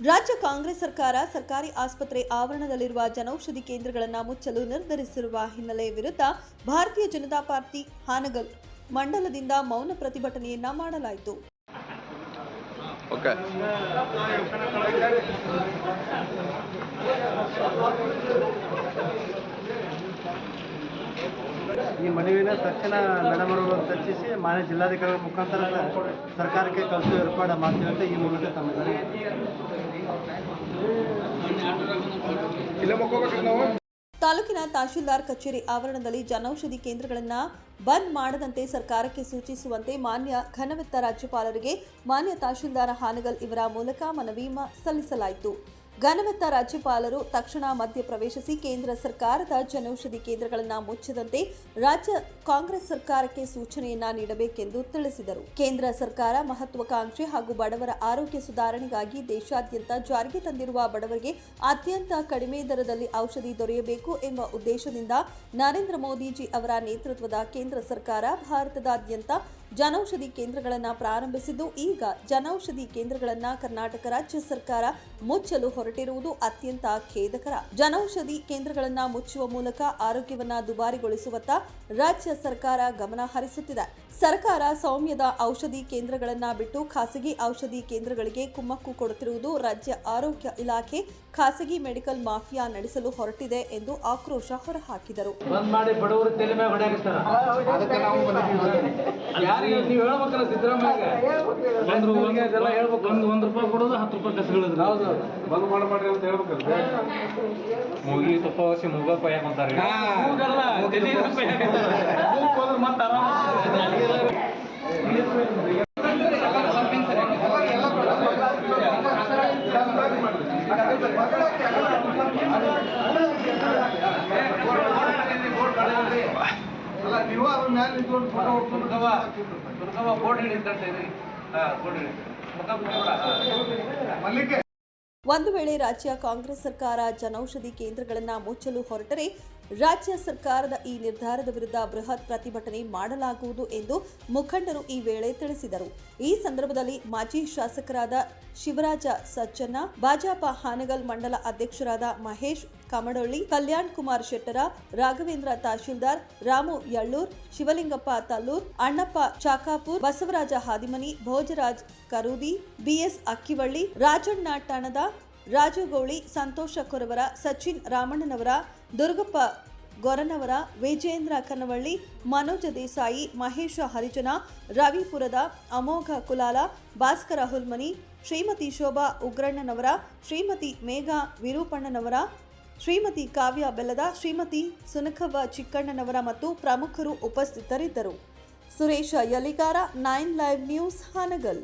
ರಾಜ್ಯ ಕಾಂಗ್ರೆಸ್ ಸರ್ಕಾರ ಸರ್ಕಾರಿ ಆಸ್ಪತ್ರೆ ಆವರಣದಲ್ಲಿರುವ ಜನೌಷಧಿ ಕೇಂದ್ರಗಳನ್ನು ಮುಚ್ಚಲು ನಿರ್ಧರಿಸಿರುವ ಹಿನ್ನೆಲೆ ವಿರುದ್ಧ ಭಾರತೀಯ ಜನತಾ ಪಾರ್ಟಿ ಹಾನಗಲ್ ಮಂಡಲದಿಂದ ಮೌನ ಪ್ರತಿಭಟನೆಯನ್ನ ಮಾಡಲಾಯಿತು. ಈ ಮನವಿನ ತಕ್ಷಣ ಮೇಡಮ್ ಅವರು ಚರ್ಚಿಸಿ ಮಾನ್ಯ ಜಿಲ್ಲಾಧಿಕಾರಿಗಳ ಮುಖಾಂತರ ಸರ್ಕಾರಕ್ಕೆ ಕಳಿಸುವ ಏರ್ಪಾಡು ಮಾಡ್ತೀವಿ ಅಂತ ಈ ಮೂಲಕ ತಮ್ಮ ತಾಲೂಕಿನ ತಹಶೀಲ್ದಾರ್ ಕಚೇರಿ ಆವರಣದಲ್ಲಿ ಜನೌಷಧಿ ಕೇಂದ್ರಗಳನ್ನು ಬಂದ್ ಮಾಡದಂತೆ ಸರ್ಕಾರಕ್ಕೆ ಸೂಚಿಸುವಂತೆ ಮಾನ್ಯ ಘನವಿತ್ತ ರಾಜ್ಯಪಾಲರಿಗೆ ಮಾನ್ಯ ತಹಶೀಲ್ದಾರ್ ಹಾನಗಲ್ ಇವರ ಮೂಲಕ ಮನವಿ ಸಲ್ಲಿಸಲಾಯಿತು. ಘನವಿತ್ತ ರಾಜ್ಯಪಾಲರು ತಕ್ಷಣ ಮಧ್ಯ ಪ್ರವೇಶಿಸಿ ಕೇಂದ್ರ ಸರ್ಕಾರದ ಜನೌಷಧಿ ಕೇಂದ್ರಗಳನ್ನು ಮುಚ್ಚದಂತೆ ರಾಜ್ಯ ಕಾಂಗ್ರೆಸ್ ಸರ್ಕಾರಕ್ಕೆ ಸೂಚನೆಯನ್ನ ನೀಡಬೇಕೆಂದು ತಿಳಿಸಿದರು. ಕೇಂದ್ರ ಸರ್ಕಾರ ಮಹತ್ವಾಕಾಂಕ್ಷೆ ಹಾಗೂ ಬಡವರ ಆರೋಗ್ಯ ಸುಧಾರಣೆಗಾಗಿ ದೇಶಾದ್ಯಂತ ಜಾರಿಗೆ ತಂದಿರುವ ಬಡವರಿಗೆ ಅತ್ಯಂತ ಕಡಿಮೆ ದರದಲ್ಲಿ ಔಷಧಿ ದೊರೆಯಬೇಕು ಎಂಬ ಉದ್ದೇಶದಿಂದ ನರೇಂದ್ರ ಮೋದಿಜಿ ಅವರ ನೇತೃತ್ವದ ಕೇಂದ್ರ ಸರ್ಕಾರ ಭಾರತದಾದ್ಯಂತ ಜನೌಷಧಿ ಕೇಂದ್ರಗಳನ್ನು ಪ್ರಾರಂಭಿಸಿದ್ದು, ಈಗ ಜನೌಷಧಿ ಕೇಂದ್ರಗಳನ್ನು ಕರ್ನಾಟಕ ರಾಜ್ಯ ಸರ್ಕಾರ ಮುಚ್ಚಲು ಹೊರಟಿರುವುದು ಅತ್ಯಂತ ಖೇದಕರ. ಜನೌಷಧಿ ಕೇಂದ್ರಗಳನ್ನು ಮುಚ್ಚುವ ಮೂಲಕ ಆರೋಗ್ಯವನ್ನ ದುಬಾರಿಗೊಳಿಸುವತ್ತ ರಾಜ್ಯ ಸರ್ಕಾರ ಗಮನ ಹರಿಸುತ್ತಿದೆ. ಸರ್ಕಾರ ಸೌಮ್ಯದ ಔಷಧಿ ಕೇಂದ್ರಗಳನ್ನು ಬಿಟ್ಟು ಖಾಸಗಿ ಔಷಧಿ ಕೇಂದ್ರಗಳಿಗೆ ಕುಮ್ಮಕ್ಕು ಕೊಡುತ್ತಿರುವುದು ರಾಜ್ಯ ಆರೋಗ್ಯ ಇಲಾಖೆ ಖಾಸಗಿ ಮೆಡಿಕಲ್ ಮಾಫಿಯಾ ನಡೆಸಲು ಹೊರಟಿದೆ ಎಂದು ಆಕ್ರೋಶ ಹೊರಹಾಕಿದರು. ಒಂದು ವೇಳೆ ರಾಜ್ಯ ಕಾಂಗ್ರೆಸ್ ಸರ್ಕಾರ ಜನೌಷಧಿ ಕೇಂದ್ರಗಳನ್ನು ಮುಚ್ಚಲು ಹೊರಟರೆ ರಾಜ್ಯ ಸರ್ಕಾರದ ಈ ನಿರ್ಧಾರದ ವಿರುದ್ಧ ಬೃಹತ್ ಪ್ರತಿಭಟನೆ ಮಾಡಲಾಗುವುದು ಎಂದು ಮುಖಂಡರು ಈ ವೇಳೆ ತಿಳಿಸಿದರು. ಈ ಸಂದರ್ಭದಲ್ಲಿ ಮಾಜಿ ಶಾಸಕರಾದ ಶಿವರಾಜ ಸಜ್ಜನ್ನ, ಭಾಜಪ ಹಾನಗಲ್ ಮಂಡಲ ಅಧ್ಯಕ್ಷರಾದ ಮಹೇಶ್ ಕಮಡೊಳ್ಳಿ, ಕಲ್ಯಾಣ್ ಕುಮಾರ್ ಶೆಟ್ಟರ, ರಾಘವೇಂದ್ರ ತಹಶೀಲ್ದಾರ್, ರಾಮು ಯಳ್ಳೂರ್, ಶಿವಲಿಂಗಪ್ಪ ತಲ್ಲೂರ್, ಅಣ್ಣಪ್ಪ ಚಾಕಾಪುರ್, ಬಸವರಾಜ ಹಾದಿಮನಿ, ಭೋಜರಾಜ್ ಕರೂದಿ, ಬಿಎಸ್ ಅಕ್ಕಿವಳ್ಳಿ, ರಾಜಣ್ಣ ಠಾಣದ, ರಾಜುಗೌಳಿ, ಸಂತೋಷ ಕೊರವರ, ಸಚಿನ್ ರಾಮಣ್ಣನವರ, ದುರ್ಗಪ್ಪ ಗೊರನವರ, ವಿಜೇಂದ್ರ ಕನವಳ್ಳಿ, ಮನೋಜ ದೇಸಾಯಿ, ಮಹೇಶ ಹರಿಜನ, ರವಿಪುರದ ಅಮೋಘ ಕುಲಾಲ, ಭಾಸ್ಕರ ಹುಲ್ಮನಿ, ಶ್ರೀಮತಿ ಶೋಭಾ ಉಗ್ರಣ್ಣನವರ, ಶ್ರೀಮತಿ ಮೇಘಾ ವಿರೂಪಣ್ಣನವರ, ಶ್ರೀಮತಿ ಕಾವ್ಯ ಬೆಲ್ಲದ, ಶ್ರೀಮತಿ ಸುನಕವ್ವ ಚಿಕ್ಕಣ್ಣನವರ ಮತ್ತು ಪ್ರಮುಖರು ಉಪಸ್ಥಿತರಿದ್ದರು. Suresh Yaligar, 9 live news, Hangal.